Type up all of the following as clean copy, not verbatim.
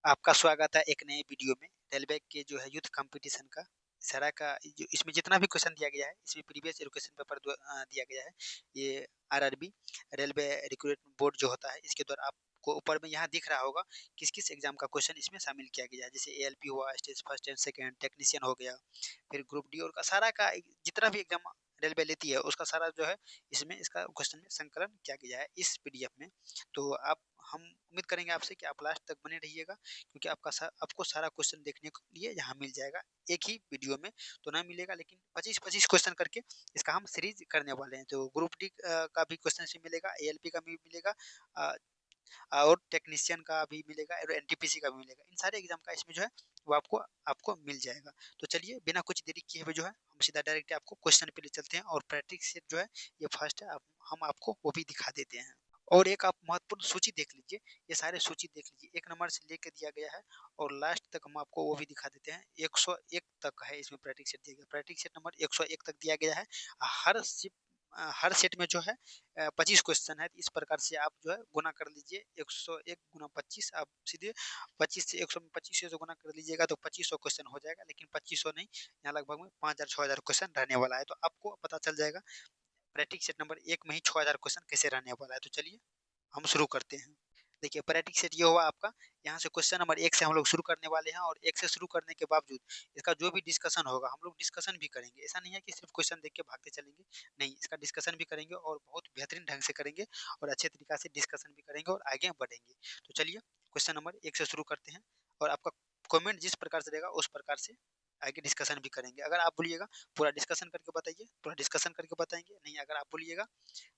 आपका स्वागत है एक नए वीडियो में। रेलवे के जो है यूथ कंपटीशन का सारा का जो इसमें जितना भी क्वेश्चन दिया गया है, इसमें प्रीवियस एजुकेशन पेपर दिया गया है। ये आरआरबी रेलवे रिक्रूटमेंट बोर्ड जो होता है, इसके द्वारा आपको ऊपर में यहाँ दिख रहा होगा किस-किस एग्जाम का क्वेश्चन इसमें शामिल किया गया है। जैसे एएलपी हुआ, stage first and second, technician हो गया, फिर ग्रुप डी और का सारा का जितना भी एग्जाम रेलवे लेती है, उसका सारा जो है इसमें इसका क्वेश्चन में संकलन किया गया है इस पीडीएफ में। तो आप हम उम्मीद करेंगे आपसे कि आप लास्ट तक बने रहिएगा, क्योंकि आपको सारा क्वेश्चन देखने के लिए यहाँ मिल जाएगा एक ही वीडियो में। तो ना मिलेगा, लेकिन 25-25 क्वेश्चन करके इसका हम सीरीज करने वाले हैं। तो ग्रुप डी का भी क्वेश्चन इसमें मिलेगा, एएलपी का भी मिलेगा, अ, और टेक्नीशियन का भी मिलेगा और एनटीपीसी का भी मिलेगा। इन सारे एग्जाम का इसमें जो है वो आपको आपको मिल जाएगा। तो चलिए बिना कुछ देरी किए हुए जो है हम सीधा डायरेक्ट आपको क्वेश्चन पे ले चलते हैं, और प्रैक्टिस सेट जो है ये फर्स्ट है, हम आपको वो भी दिखा देते हैं। और एक आप महत्वपूर्ण सूची देख लीजिए, ये सारे सूची देख लीजिए, 1 नंबर से लेके दिया गया है और लास्ट तक हम आपको वो भी दिखा देते हैं। 101 तक है इसमें प्रैक्टिस सेट दिया गया है। प्रैक्टिस सेट नंबर 101 तक दिया गया है। हर सेट में जो है 25 क्वेश्चन है। इस प्रकार से आप जो है गुना कर लीजिए, 101 गुना 25, आप सीधे 25 से 125 से जो गुना कर लीजिएगा तो 2500 क्वेश्चन हो जाएगा। लेकिन 2500 नहीं, यहाँ लगभग में 5000-6000 क्वेश्चन रहने वाला है। तो आपको पता चल जाएगा प्रैक्टिस सेट नंबर 1 में ही 6000 क्वेश्चन कैसे रहने वाला है। तो चलिए हम शुरू करते हैं। देखिए प्रैक्टिस सेट ये हुआ आपका, यहाँ से क्वेश्चन नंबर 1 से हम लोग शुरू करने वाले हैं, और 1 से शुरू करने के बावजूद इसका जो भी डिस्कशन होगा हम लोग डिस्कशन भी करेंगे। ऐसा नहीं है कि सिर्फ क्वेश्चन देख के भागते चलेंगे, नहीं, इसका डिस्कशन भी करेंगे और बहुत बेहतरीन ढंग से करेंगे, और अच्छे तरीका से डिस्कशन भी करेंगे और आगे बढ़ेंगे। तो चलिए क्वेश्चन नंबर 1 से शुरू करते हैं, और आपका कमेंट जिस प्रकार से रहेगा उस प्रकार से आगे डिस्कशन भी करेंगे। अगर आप बोलिएगा पूरा डिस्कशन करके बताइए, पूरा डिस्कशन करके बताएंगे, नहीं अगर आप बोलिएगा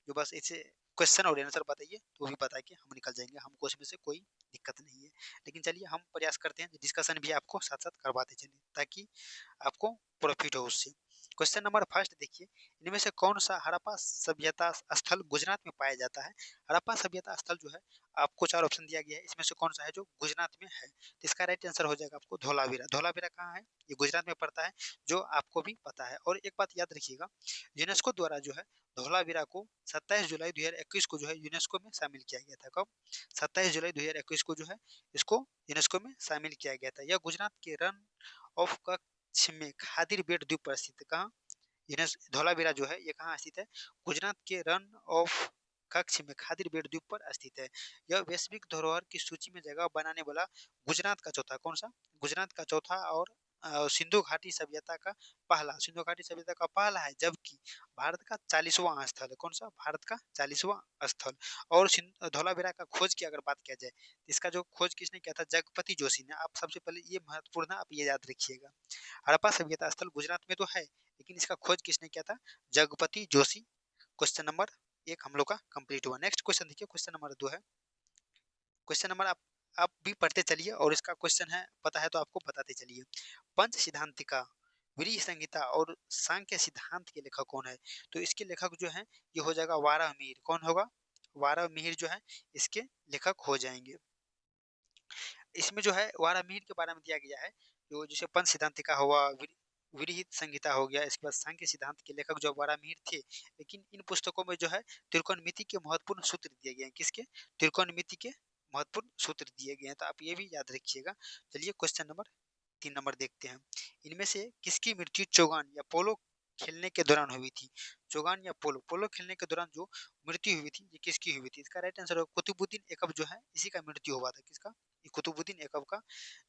जो बस ऐसे क्वेश्चन और आंसर बताइए, तो वो भी बता के हम निकल जाएंगे, हमको उसमें से कोई दिक्कत नहीं है। लेकिन चलिए हम प्रयास करते हैं डिस्कशन भी आपको साथ साथ करवाते चलें, ताकि आपको प्रॉफिट हो उससे। क्वेश्चन नंबर फर्स्ट देखिए, इनमें से कौन सा हड़प्पा सभ्यता स्थल गुजरात में पाया जाता है। हड़प्पा सभ्यता स्थल जो है, आपको 4 ऑप्शन दिया गया है, इसमें से कौन सा है जो गुजरात में है। तो इसका राइट आंसर हो जाएगा आपको धोलावीरा। धोलावीरा कहाँ है, ये गुजरात में पड़ता है, जो आपको भी पता है। और एक बात याद रखिएगा, यूनेस्को द्वारा जो है धौलावीरा को 27 जुलाई 2021 को जो है यूनेस्को में शामिल किया गया था। कब? 27 जुलाई 2021 को जो है इसको यूनेस्को में शामिल किया गया था। यह गुजरात के रन ऑफ कच्छ में खादिर बेट द्वीप पर स्थित है। कहाँ? धौलावीरा जो है ये कहाँ स्थित है? गुजरात के रन ऑफ कच्छ में खादिर बेट द्वीप पर स्थित है। यह वैश्विक धरोहर की सूची में जगह बनाने वाला गुजरात का चौथा, कौन सा? गुजरात का चौथा और सिंधु घाटी सभ्यता का पहला, सिंधु घाटी सभ्यता का पहला है, जबकि भारत का 40वां स्थल है। कौन सा? भारत का 40वां स्थल। और धौलावीरा का खोज की अगर बात किया जाए, इसका जो खोज किसने किया था? जगपति जोशी ने। आप सबसे पहले ये महत्वपूर्ण है, आप ये याद रखिएगा। हड़प्पा सभ्यता स्थल गुजरात में तो है, लेकिन इसका खोज किसने किया था? जगपति जोशी। क्वेश्चन नंबर 1 हम लोग का कंप्लीट हुआ। नेक्स्ट क्वेश्चन देखिए, क्वेश्चन नंबर 2 है। क्वेश्चन नंबर आप भी पढ़ते चलिए, और इसका क्वेश्चन है पता है तो आपको बताते चलिए। पंच सिद्धांतिका, विधि संहिता और सांख्य सिद्धांत के लेखक कौन है? तो इसके लेखक जो है ये हो जाएगा वाराह मिहिर। कौन होगा? वाराह मिहिर जो है इसके लेखक हो जाएंगे। इसमें जो है वाराह मिहिर के बारे में दिया गया है, जो जैसे पंच सिद्धांतिका हुआ, विरहित संहिता हो गया, इसके बाद सांख्य सिद्धांत के लेखक जो वाराह मिहिर थे। लेकिन इन पुस्तकों में जो है त्रिकोणमिति के महत्वपूर्ण सूत्र दिए गए हैं। किसके? त्रिकोणमिति के महत्वपूर्ण सूत्र दिए गए हैं, तो आप ये भी याद रखिएगा। चलिए क्वेश्चन नंबर 3 नंबर देखते हैं। इनमें से किसकी मृत्यु चौगान या पोलो खेलने के दौरान हुई थी? चौगान या पोलो, पोलो खेलने के दौरान जो मृत्यु हुई थी, ये किसकी हुई थी? इसका राइट आंसर होगा कुतुबुद्दीन ऐबक जो है, इसी का मृत्यु हुआ था। किसका? ये कुतुबुद्दीन ऐबक का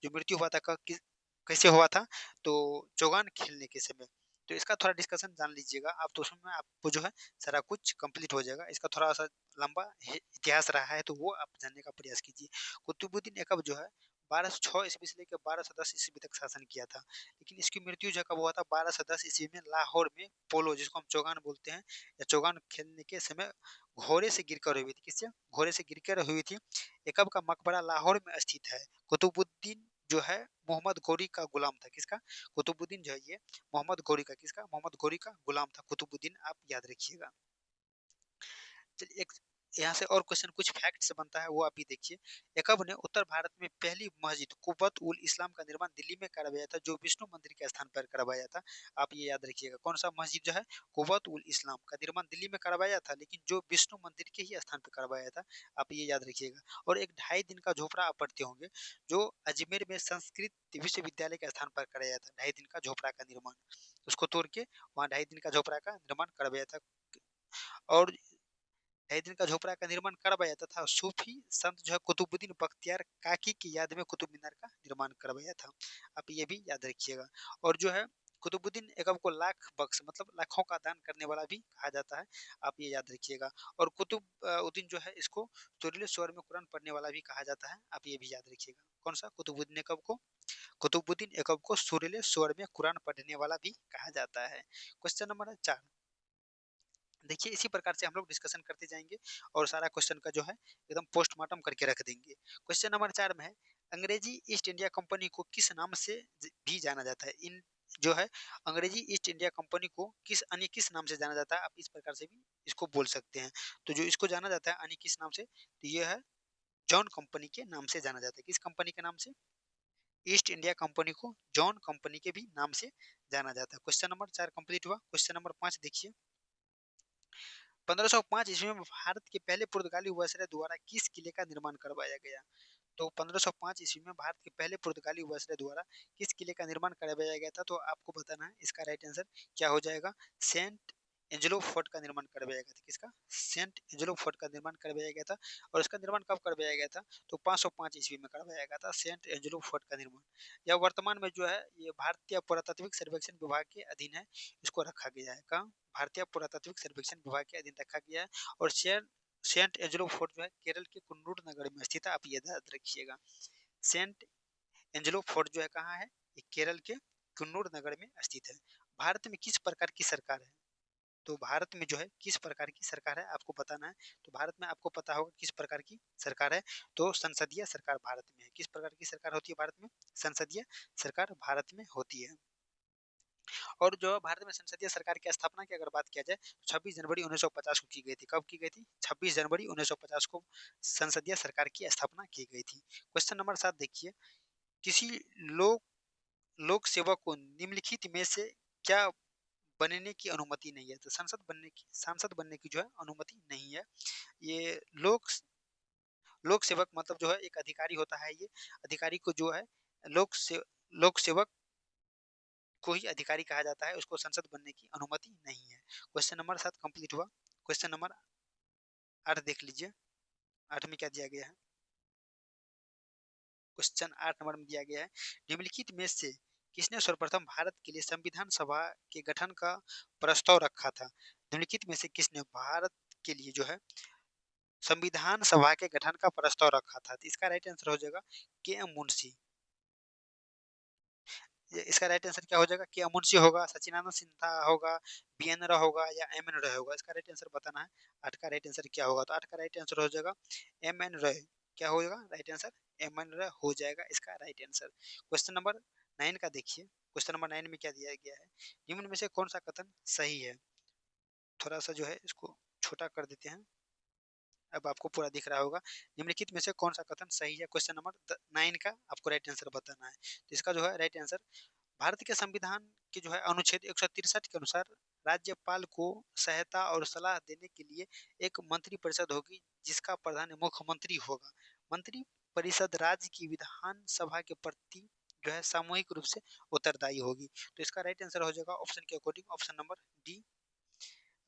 जो मृत्यु हुआ था कैसे हुआ था? तो चौगान खेलने के समय। तो इसका थोड़ा डिस्कशन जान लीजिएगा आप, तो उसमें आपको जो है सारा कुछ कंप्लीट हो जाएगा। इसका थोड़ा सा लंबा इतिहास रहा है, तो वो आप जानने का प्रयास कीजिए। कुतुबुद्दीन ऐबक जो है 1206 ईस्वी से लेकर 1210 ईस्वी तक शासन किया था। लेकिन इसकी मृत्यु जो कब हुआ था? 1210 ईस्वी में लाहौर में पोलो, जिसको हम चौगान बोलते हैं, या चौगान खेलने के समय घोड़े से गिरकर हुई थी। किससे? घोड़े से गिरकर हुई थी। ऐबक का मकबरा लाहौर में स्थित है। कुतुबुद्दीन जो है मोहम्मद गौरी का गुलाम था। किसका? कुतुबुद्दीन जो है ये मोहम्मद गौरी का, किसका? मोहम्मद गौरी का गुलाम था कुतुबुद्दीन, आप याद रखिएगा। चलिए एक यहाँ से और क्वेश्चन कुछ फैक्ट से बनता है, वो आप भी देखिए। एकब ने उत्तर भारत में पहली मस्जिद कुब्बत उल इस्लाम का निर्माण दिल्ली में करवाया था, जो विष्णु मंदिर के स्थान पर करवाया था। आप ये याद रखिएगा, कौन सा मस्जिद जो है कुब्बत उल इस्लाम का निर्माण दिल्ली में करवाया था, लेकिन जो विष्णु मंदिर के ही स्थान पर करवाया था। आप ये याद रखिएगा। और एक 2.5 दिन का झोपड़ा आप पढ़ते होंगे, जो अजमेर में संस्कृत विश्वविद्यालय के स्थान पर कराया था, 2.5 दिन का झोपड़ा का निर्माण, उसको तोड़ के वहाँ 2.5 दिन का झोपड़ा का निर्माण करवाया था। और 2.5 दिन का झोपड़ा का निर्माण करवाया तथा सूफी संत जो है कुतुबुद्दीन बख्तियार काकी की याद में कुतुब मीनार का निर्माण करवाया था। आप ये भी याद रखिएगा। और जो है कुतुबुद्दीन ऐबक को लाख बख्श मतलब लाखों का दान करने वाला भी कहा जाता है। आप ये याद रखिएगा। और कुतुबुद्दीन जो है इसको सुरीले स्वर में कुरान पढ़ने वाला भी कहा जाता है। आप ये भी याद रखिएगा। कौन सा? कुतुबुद्दीन ऐबक को, कुतुबुद्दीन ऐबक को सुरीले स्वर में कुरान पढ़ने वाला भी कहा जाता है। क्वेश्चन नंबर है 4। देखिए इसी प्रकार से हम लोग डिस्कशन करते जाएंगे और सारा क्वेश्चन का जो है एकदम पोस्टमार्टम करके रख देंगे। क्वेश्चन नंबर 4 में है, अंग्रेजी ईस्ट इंडिया कंपनी को किस नाम से भी जाना जाता है? इन जो है अंग्रेजी ईस्ट इंडिया कंपनी को किस नाम से जाना जाता है? आप इस प्रकार से भी इसको बोल सकते हैं। तो जो इसको जाना जाता है अन्य किस नाम से, तो ये है जॉन कंपनी के नाम से जाना जाता है। किस कंपनी के नाम से? ईस्ट इंडिया कंपनी को जॉन कंपनी के भी नाम से जाना जाता है। क्वेश्चन नंबर 4 कंप्लीट हुआ। क्वेश्चन नंबर 5 देखिए, 1505 ईस्वी में भारत के पहले पुर्तगाली वायसराय द्वारा किस किले का निर्माण करवाया गया? तो 1505 ईस्वी में भारत के पहले पुर्तगाली वायसराय द्वारा किस किले का निर्माण करवाया गया था? तो आपको बताना है इसका राइट आंसर क्या हो जाएगा। सेंट एंजेलो फोर्ट का निर्माण करवाया गया था। किसका? सेंट एंजेलो फोर्ट का निर्माण करवाया गया था। और इसका निर्माण कब करवाया गया था? तो 505 ईस्वी में करवाया गया था सेंट एंजेलो फोर्ट का निर्माण। यह वर्तमान में जो है ये भारतीय पुरातात्विक सर्वेक्षण विभाग के अधीन है। इसको रखा गया है कहाँ? भारतीय पुरातात्विक सर्वेक्षण विभाग के अधीन रखा गया है। और सेंट एंजेलो फोर्ट जो है केरल के कुन्नूर नगर में स्थित है। आप ये याद रखिएगा। सेंट एंजेलो फोर्ट जो है कहाँ है? ये केरल के कुन्नूर नगर में स्थित है। भारत में किस प्रकार की सरकार है? तो भारत में जो है किस प्रकार की सरकार है आपको बताना है। तो भारत में आपको पता होगा किस प्रकार की सरकार है। तो संसदीय सरकार भारत में है। किस प्रकार की सरकार होती है भारत में? संसदीय सरकार भारत में होती है। और जो भारत में संसदीय सरकार की स्थापना की अगर बात किया जाए, 26 जनवरी 1950 को की गई थी। कब की गई थी? 26 जनवरी 1950 को संसदीय सरकार की स्थापना की गई थी। क्वेश्चन नंबर 7 देखिए, किसी लोक लोक सेवक को निम्नलिखित में से क्या बनने की अनुमति नहीं है? तो सांसद बनने की जो है अनुमति नहीं है। ये लोक सेवक मतलब जो है एक अधिकारी होता है। ये अधिकारी को जो है लोक से लोक सेवक को ही अधिकारी कहा जाता है। उसको संसद बनने की अनुमति नहीं है। क्वेश्चन नंबर 7 कंप्लीट हुआ। क्वेश्चन नंबर 8 देख लीजिए। 8 में क्या दिया गया है? क्वेश्चन 8 नंबर में दिया गया है, निम्नलिखित में से किसने सर्वप्रथम भारत के लिए संविधान सभा के गठन का प्रस्ताव रखा था? निम्नलिखित में से किसने भारत के लिए जो है संविधान सभा के गठन का प्रस्ताव रखा था? तो इसका राइट आंसर हो जाएगा के एम मुंशी। इसका राइट आंसर क्या हो जाएगा? के एम मुंशी होगा, सचिदानंद सिन्हा होगा, बी एन राव होगा या एम एन राय होगा? इसका राइट आंसर बताना है। 8 का राइट आंसर क्या होगा? तो 8 का राइट आंसर हो जाएगा एम एन राय। क्या होगा राइट आंसर? एम एन राय हो जाएगा इसका राइट आंसर। क्वेश्चन नंबर 9 का देखिए। क्वेश्चन नंबर 9 में क्या दिया गया है, निम्न में से कौन सा कथन सही है? थोड़ा सा जो है इसको छोटा कर देते हैं। अब आपको पूरा दिख रहा होगा। निम्नलिखित में से कौन सा कथन सही है? क्वेश्चन नंबर 9 का आपको राइट आंसर बताना है। तो इसका जो है राइट आंसर, भारत के संविधान के जो है अनुच्छेद 163 के अनुसार राज्यपाल को सहायता और सलाह देने के लिए एक मंत्री परिषद होगी, जिसका प्रधान मुख्यमंत्री होगा। मंत्री परिषद राज्य की विधान सभा के प्रति जो है सामूहिक रूप से उत्तरदायी होगी। तो इसका राइट आंसर हो जाएगा ऑप्शन के अकॉर्डिंग ऑप्शन नंबर डी,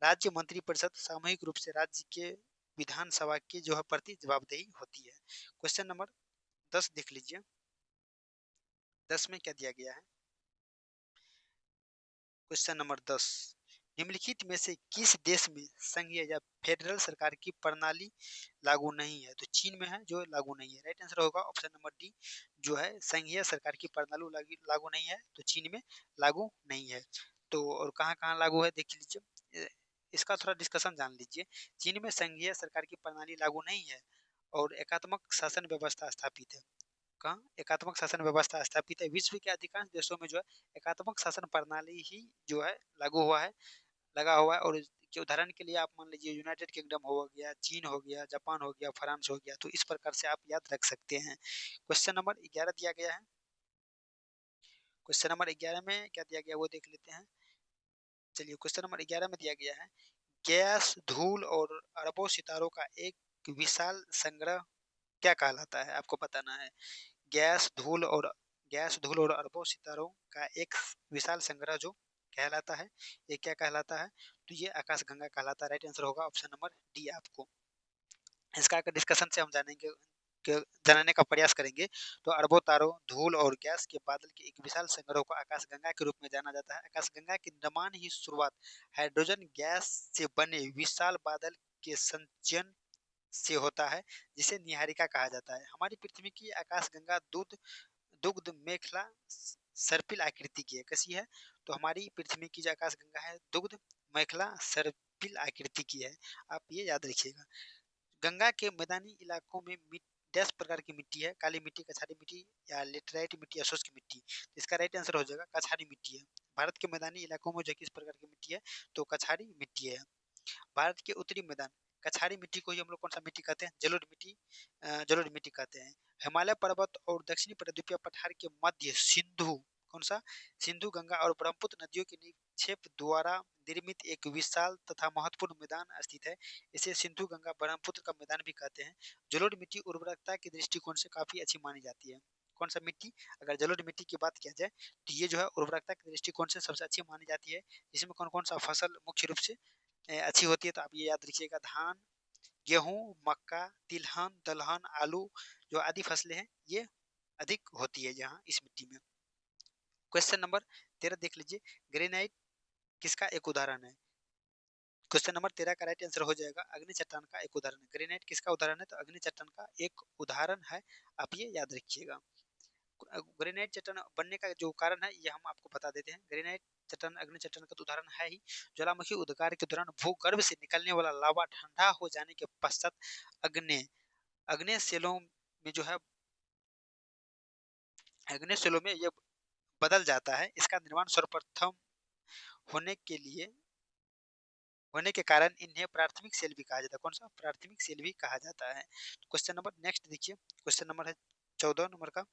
राज्य मंत्री परिषद सामूहिक रूप से राज्य के विधानसभा की जो है प्रति जवाबदेही होती है। क्वेश्चन नंबर 10 देख लीजिए। 10 में क्या दिया गया है? क्वेश्चन नंबर 10, निम्नलिखित में से किस देश में संघीय या फेडरल सरकार की प्रणाली लागू नहीं है? तो चीन में है जो लागू नहीं है। राइट आंसर होगा ऑप्शन नंबर डी, जो है संघीय सरकार की प्रणाली लागू नहीं है, तो चीन में लागू नहीं है। तो और कहाँ कहाँ लागू है देख लीजिए। इसका थोड़ा डिस्कशन जान लीजिए। चीन में संघीय सरकार की प्रणाली लागू नहीं है और एकात्मक शासन व्यवस्था स्थापित है। कहाँ एकात्मक शासन व्यवस्था स्थापित है? विश्व के अधिकांश देशों में जो है एकात्मक शासन प्रणाली ही जो है लागू हुआ है। लगा हुआ है। और कि उदाहरण के लिए आप मान लीजिए यूनाइटेड किंगडम हो गया, चीन हो गया, जापान हो गया, फ्रांस हो गया, तो इस प्रकार से आप याद रख सकते हैं। क्वेश्चन नंबर 11 दिया गया है। क्वेश्चन नंबर 11 में क्या दिया गया वो देख लेते हैं। चलिए क्वेश्चन नंबर 11 में दिया गया है, गैस, धूल और अरबों सितारों का एक विशाल संग्रह क्या कहलाता है? आपको बताना है। गैस, धूल और अरबों सितारों का एक विशाल संग्रह जो कहलाता है, ये क्या कहलाता है? तो ये आकाशगंगा कहलाता है। राइट आंसर होगा ऑप्शन नंबर डी आपको। इसका अगर डिस्कशन से हम जानेंगे जानने का प्रयास करेंगे, तो अरबों तारों, धूल और गैस के बादल के एक विशाल संग्रह को आकाशगंगा के रूप में जाना जाता है। आकाशगंगा की निर्माण ही शुरुआत हाइड्रोजन गैस से बने विशाल बादल के संचयन से होता है, जिसे निहारिका कहा जाता है। हमारी पृथ्वी की आकाशगंगा दुग्ध मेखला सर्पिल आकृति की है। कैसी है? तो हमारी पृथ्वी की जो आकाशगंगा है, दुग्ध मेखला सर्पिल आकृति की है। आप ये याद रखिएगा। गंगा के मैदानी इलाकों में डैश प्रकार की मिट्टी है, काली मिट्टी, कछारी मिट्टी या लेटराइट मिट्टी या शुष्क मिट्टी। तो इसका राइट आंसर हो जाएगा कछारी मिट्टी है। भारत के मैदानी इलाकों में जो किस प्रकार की मिट्टी है, तो कछारी मिट्टी है। भारत के उत्तरी मैदान, कछारी मिट्टी को ही हम लोग कौन सा मिट्टी कहते हैं? जलोढ़ मिट्टी कहते हैं। हिमालय पर्वत और दक्षिणी प्रायद्वीपीय पठार के मध्य सिंधु, कौन सा? सिंधु, गंगा और ब्रह्मपुत्र नदियों के निक्षेप द्वारा निर्मित एक विशाल तथा महत्वपूर्ण मैदान स्थित है। इसे सिंधु, गंगा, ब्रह्मपुत्र का मैदान भी कहते हैं। जलोढ़ मिट्टी उर्वरकता के दृष्टिकोण से काफी अच्छी मानी जाती है। कौन सा मिट्टी? अगर जलोढ़ मिट्टी की बात किया जाए, तो ये जो है उर्वरकता के दृष्टिकोण से सबसे अच्छी मानी जाती है। इसमें कौन कौन सा फसल मुख्य रूप से अच्छी होती है? तो आप ये याद रखिएगा, धान, गेहूं, मक्का, तिलहन, दलहन, आलू, जो आदि फसलें हैं, ये अधिक होती है यहाँ इस मिट्टी में। क्वेश्चन नंबर 13 देख लीजिए, ग्रेनाइट किसका एक उदाहरण है? क्वेश्चन नंबर 13 का राइट आंसर हो जाएगा अग्नि चट्टान का एक उदाहरण है। ग्रेनाइट किसका उदाहरण है? तो अग्नि चट्टान का एक उदाहरण है। आप ये याद रखिएगा। ग्रेनाइट चट्टान बनने का जो कारण है, ये हम आपको बता देते हैं। ग्रेनाइट चट्टान अग्नि चट्टान का तो उदाहरण है ही। ज्वालामुखी उद्गार के दौरान भूगर्भ से निकलने वाला लावा ठंडा हो जाने के पश्चात अग्नि अग्नि सेलों में जो है, अग्नि सेलों में ये बदल जाता है। इसका निर्माण सर्वप्रथम होने के लिए होने के कारण इन्हें प्राथमिक सेल भी कहा जाता है। कौन सा? प्राथमिक सेल भी कहा जाता है। क्वेश्चन नंबर नेक्स्ट देखिए, क्वेश्चन नंबर है 14 नंबर का,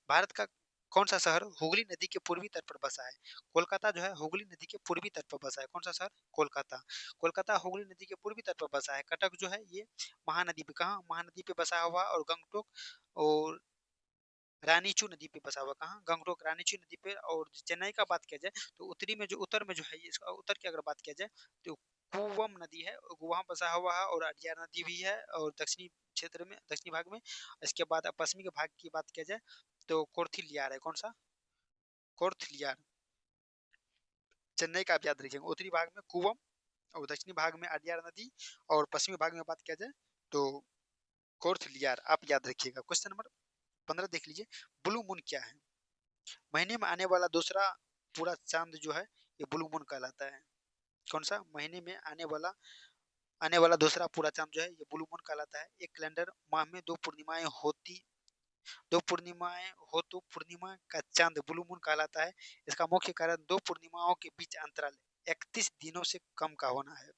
भारत का कौन सा शहर हुगली नदी के पूर्वी तट पर बसा है? कोलकाता जो है हुगली नदी के पूर्वी तट पर बसा है। कौन सा शहर? कोलकाता। कोलकाता हुगली नदी के पूर्वी तट पर बसा है। कटक जो है ये महानदी पे, कहाँ? महानदी पे बसा हुआ। और गंगटोक और रानीचू नदी पे बसा हुआ। कहाँ? गंगटोक रानीचू नदी पे। और चेन्नई का बात किया जाए, तो उत्तरी में जो उत्तर में जो है, इसका उत्तर की अगर बात किया जाए, तो कूवम नदी है, वहाँ बसा हुआ है। और अड़ियार नदी भी है। और दक्षिणी क्षेत्र में, दक्षिणी भाग में। इसके बाद पश्चिमी के भाग की बात किया जाए, तो कोर्थिलियार है। कौन सा? कोर्थिलियार। चेन्नई का आप याद रखिएगा। उत्तरी भाग में कूवम और दक्षिणी भाग में अड़ियार नदी। और पश्चिमी भाग में बात किया जाए, तो कोर्थिलियार आप याद रखिएगा। क्वेश्चन नंबर 15 देख लीजिए, ब्लू मून क्या है? महीने में आने वाला दूसरा पूरा चांद जो है, ये ब्लू मून कहलाता है। कौन सा? महीने में आने वाला दूसरा पूरा चांद जो है, ये ब्लू मून कहलाता है। एक कैलेंडर माह में दो पूर्णिमाएं हो तो पूर्णिमा का चांद ब्लू मून कहलाता है। इसका मुख्य कारण दो पूर्णिमाओं के बीच अंतराल 31 दिनों से कम का होना है।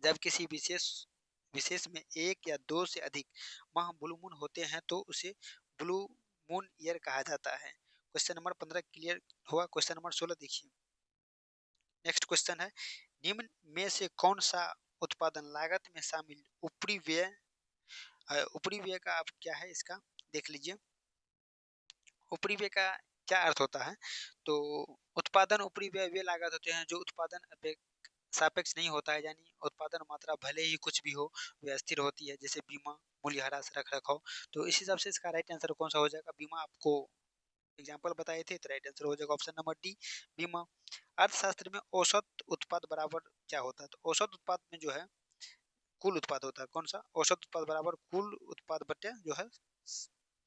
जब किसी विशेष में एक या दो से अधिक माह ब्लू मून होते हैं, तो उसे ब्लू मून ईयर कहा जाता है। क्वेश्चन नंबर 15 क्लियर हुआ। क्वेश्चन नंबर 16 देखिए। नेक्स्ट क्वेश्चन है, निम्न में से कौन सा उत्पादन लागत में शामिल ऊपरी व्यय ऊपरी व्यय का आप क्या है इसका देख लीजिए। ऊपरी व्यय का क्या अर्थ होता है? तो उत्पादन ऊपरी व्यय वे लागत होते हैं जो उत्पादन सापेक्ष नहीं होता है, यानी उत्पादन मात्रा भले ही कुछ भी हो, वह स्थिर होती है। जैसे बीमा, मूल्यह्रास, रख रखाव। तो इस हिसाब से इसका राइट आंसर कौन सा हो जाएगा? बीमा आपको एग्जाम्पल बताए थे, तो राइट आंसर हो जाएगा ऑप्शन नंबर डी, बीमा। अर्थशास्त्र में औसत उत्पाद बराबर क्या होता है? तो औसत उत्पाद में जो है कुल उत्पाद होता है। कौन सा? औसत उत्पाद बराबर कुल उत्पाद बटे जो है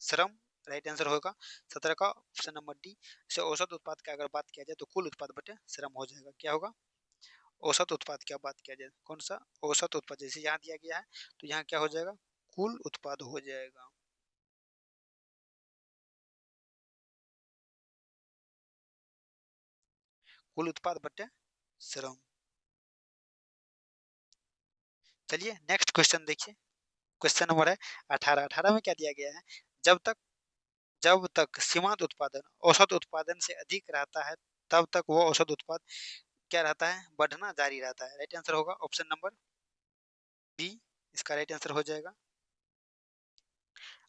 श्रम। राइट आंसर होगा 17 का ऑप्शन नंबर डी। से औसत उत्पाद की अगर बात किया जाए, तो कुल उत्पाद बटे श्रम हो जाएगा। क्या होगा? औसत उत्पाद की बात किया जाए, कौन सा? औसत उत्पाद। जैसे यहाँ दिया गया है, तो यहाँ क्या हो जाएगा? कुल उत्पाद हो जाएगा। कुल उत्पाद बटे श्रम। चलिए नेक्स्ट क्वेश्चन देखिए। क्वेश्चन नंबर है 18। 18 में क्या दिया गया है? जब तक जब तक सीमांत उत्पादन औसत उत्पादन से अधिक रहता है, तब तक वो औसत उत्पाद क्या रहता है? बढ़ना जारी रहता है। राइट आंसर होगा ऑप्शन नंबर बी, इसका राइट आंसर हो जाएगा।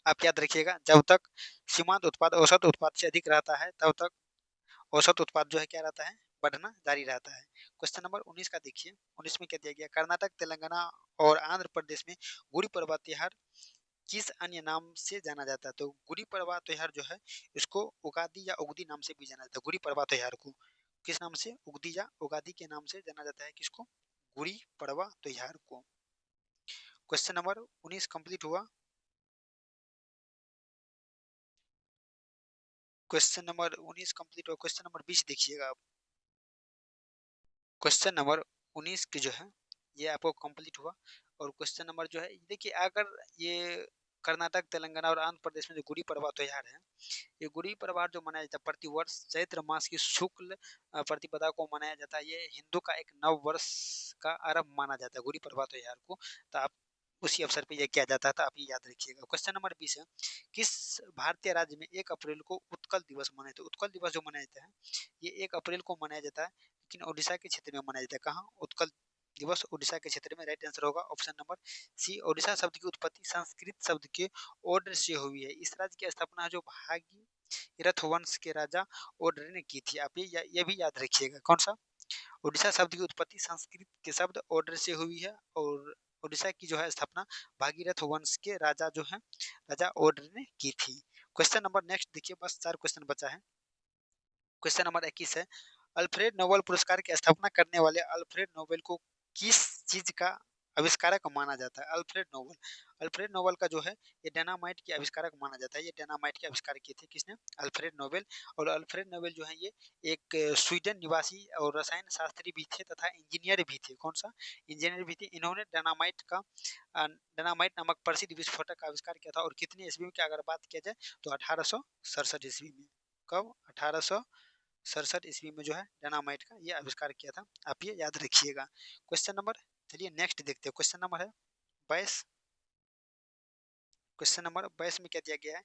आप याद रखिएगा, जब तक सीमांत उत्पाद औसत उत्पाद से अधिक रहता है, तब तक औसत उत्पाद जो है क्या रहता है? बढ़ना जारी रहता है। क्वेश्चन नंबर 19 का देखिए। 19 में क्या दिया गया? कर्नाटक, तेलंगाना और आंध्र प्रदेश में गुड़ी पड़वा त्योहार किस अन्य नाम से जाना जाता है? तो गुड़ी पड़वा त्योहार जो है, इसको उगादी या उगदी नाम से भी जाना जाता है। गुड़ी पड़वा त्योहार को किस नाम से? उगदी या उगादी के नाम से जाना जाता है। किसको? गुड़ी पड़वा त्योहार को। क्वेश्चन नंबर 19 कंप्लीट हुआ। क्वेश्चन नंबर 19 कंप्लीट हुआ। क्वेश्चन नंबर 20 देखिएगा आप। क्वेश्चन नंबर 19 की जो है ये आपको कंप्लीट हुआ। और क्वेश्चन नंबर जो है देखिए, अगर ये कर्नाटक, तेलंगाना और आंध्र प्रदेश में जो गुड़ी पड़वा त्योहार है, ये गुड़ी पड़वा जो मनाया जाता है प्रतिवर्ष चैत्र मास की शुक्ल प्रतिपदा को मनाया जाता है। ये हिंदू का एक नव वर्ष का आरंभ माना जाता है गुड़ी पड़वा त्योहार को। तो आप उसी अवसर पे ये किया जाता है, तो आप ये याद रखिएगा। क्वेश्चन नंबर 20 है, किस भारतीय राज्य में 1 अप्रैल को उत्कल दिवस मनाया जाता है? उत्कल दिवस जो मनाया जाता है, ये 1 अप्रैल को मनाया जाता है, लेकिन उड़ीसा के क्षेत्र में मनाया जाता है। कहाँ? उत्कल दिवस उड़ीसा के क्षेत्र में। राइट आंसर होगा ऑप्शन नंबर सी। ओडिशा शब्द की उत्पत्ति संस्कृत शब्द के ओड्र से हुई है। इस राज्य की स्थापना जो भागीरथ वंश के राजा ओड्र ने की थी। आप ये भी याद रखिएगा। कौन सा? उड़ीसा शब्द की उत्पत्ति संस्कृत के शब्द ओड्र से हुई है, और उड़ीसा की जो है स्थापना भागीरथ वंश के राजा जो है, राजा ओड्र ने की थी। क्वेश्चन नंबर नेक्स्ट देखिए, बस 4 क्वेश्चन बचा है। क्वेश्चन नंबर 21 है, अल्फ्रेड नोबेल पुरस्कार की स्थापना करने वाले अल्फ्रेड नोबेल को किस चीज का आविष्कारक माना जाता है? Alfred Nobel. अल्फ्रेड नोबेल का जो है ये डायनामाइट के आविष्कारक माना जाता है। ये डायनामाइट के आविष्कार किए थे किसने? Alfred Nobel. और अल्फ्रेड नोबेल जो है ये एक स्वीडन निवासी और रसायन शास्त्री भी थे तथा इंजीनियर भी थे। कौन सा? इंजीनियर भी थे। इन्होंने डायनामाइट नामक प्रसिद्ध विस्फोटक का आविष्कार किया था। और कितनी ईस्वी में की अगर बात किया जाए तो 1867 ईस्वी में। कब? 1867 ईस्वी में जो है डायनामाइट का ये आविष्कार किया था। आप ये याद रखिएगा। क्वेश्चन नंबर, चलिए नेक्स्ट देखते हैं। क्वेश्चन नंबर है 22। क्वेश्चन नंबर 22 में क्या दिया गया है?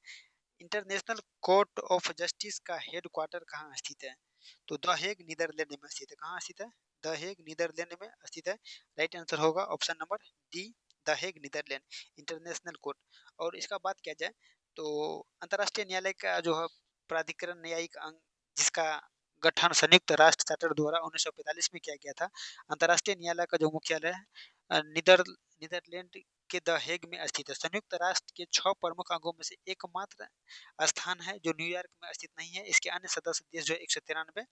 इंटरनेशनल कोर्ट ऑफ जस्टिस का हेड क्वार्टर कहाँ स्थित है? तो द हेग नीदरलैंड में स्थित है। कहाँ स्थित है? द हेग नीदरलैंड में स्थित है। राइट आंसर होगा option number D, the Hague Netherland international court. और इसका बात किया जाए तो अंतर्राष्ट्रीय न्यायालय का जो है प्राधिकरण न्यायिक अंग, जिसका गठन संयुक्त राष्ट्र चार्टर द्वारा 1945 में किया गया था। अंतर्राष्ट्रीय न्यायालय का जो मुख्यालय है नीदरलैंड के द हेग में स्थित है। संयुक्त राष्ट्र के 6 प्रमुख अंगों में से एकमात्र स्थान है जो न्यूयॉर्क में स्थित नहीं है। इसके अन्य सदस्य देश जो 193,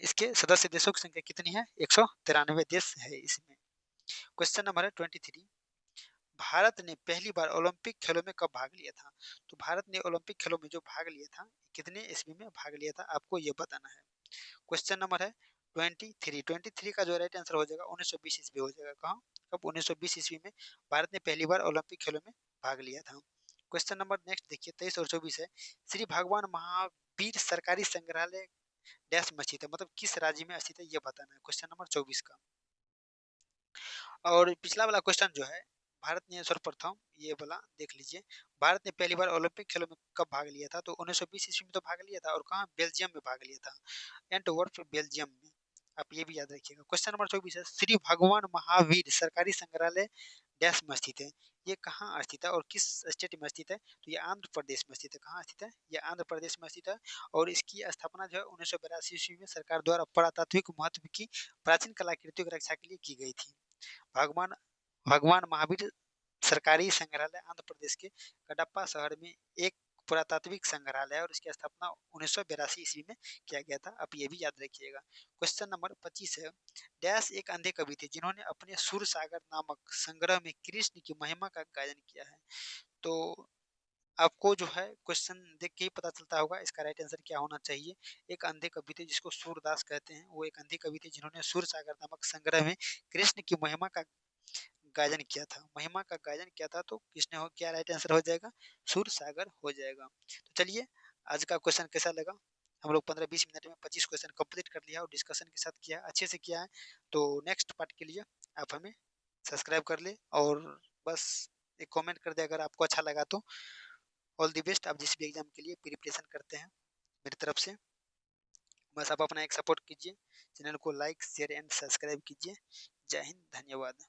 इसके सदस्य देशों की संख्या कितनी है? 193 देश है इसमें। क्वेश्चन नंबर है 23। भारत ने पहली बार ओलंपिक खेलों में कब भाग लिया था? तो भारत ने ओलंपिक खेलों में जो भाग लिया था, कितने ईस्वी में भाग लिया था, आपको ये बताना है। क्वेश्चन नंबर है 23। 23 का जो राइट आंसर हो जाएगा 1920 ईस्वी हो जाएगा। कहाँ? कब? 1920 ईस्वी में भारत ने पहली बार ओलंपिक खेलों में भाग लिया था। क्वेश्चन नंबर नेक्स्ट देखिए 23 और 24 है, श्री भगवान महावीर सरकारी संग्रहालय डैश में स्थित है, मतलब किस राज्य में स्थित है ये बताना है। क्वेश्चन नंबर 24 का। और पिछला वाला क्वेश्चन जो है, भारत ने सर्वप्रथम, ये वाला देख लीजिए, भारत ने पहली बार ओलंपिक खेलों में कब भाग लिया था? तो 1920 ईस्वी में तो भाग लिया था। और कहाँ? बेल्जियम में भाग लिया था, एंटवर्प बेल्जियम में। आप ये भी याद रखिएगा। क्वेश्चन नंबर 24 है, श्री भगवान महावीर सरकारी संग्रहालय डैश में स्थित है, ये कहाँ स्थित है और किस स्टेट में स्थित है? तो ये आंध्र प्रदेश में स्थित है। कहाँ स्थित है? ये आंध्र प्रदेश में स्थित है। और इसकी स्थापना जो है 1982 ईस्वी में सरकार द्वारा पुरातात्विक महत्व की प्राचीन कलाकृतियों की रक्षा के लिए की गई थी। भगवान भगवान महावीर सरकारी संग्रहालय आंध्र प्रदेश के कडप्पा शहर में एक पुरातात्विक संग्रहालय है, और इसकी स्थापना 1982 ईस्वी में किया गया था। आप ये भी याद रखिएगा। क्वेश्चन नंबर 25 है, डैश एक अंधे कवि थे जिन्होंने अपने सुर सागर नामक संग्रह में कृष्ण की महिमा का गायन किया है। तो आपको जो है क्वेश्चन देख के ही पता चलता होगा इसका राइट आंसर क्या होना चाहिए। एक अंधे कवि थे जिसको सूरदास कहते हैं, वो एक अंधे कवि थे जिन्होंने सुर सागर नामक संग्रह में कृष्ण की महिमा का गायन किया था। महिमा का गायन किया था, तो किसने हो, क्या राइट आंसर हो जाएगा? सुर सागर हो जाएगा। तो चलिए, आज का क्वेश्चन कैसा लगा? हम लोग 15-20 मिनट में 25 क्वेश्चन कंप्लीट कर लिया और डिस्कशन के साथ किया, अच्छे से किया है। तो नेक्स्ट पार्ट के लिए आप हमें सब्सक्राइब कर ले और बस एक कमेंट कर दे अगर आपको अच्छा लगा तो। ऑल द बेस्ट, आप जिस भी एग्जाम के लिए प्रिपरेशन करते हैं मेरी तरफ से। बस आप अपना एक सपोर्ट कीजिए, चैनल को लाइक शेयर एंड सब्सक्राइब कीजिए। जय हिंद, धन्यवाद।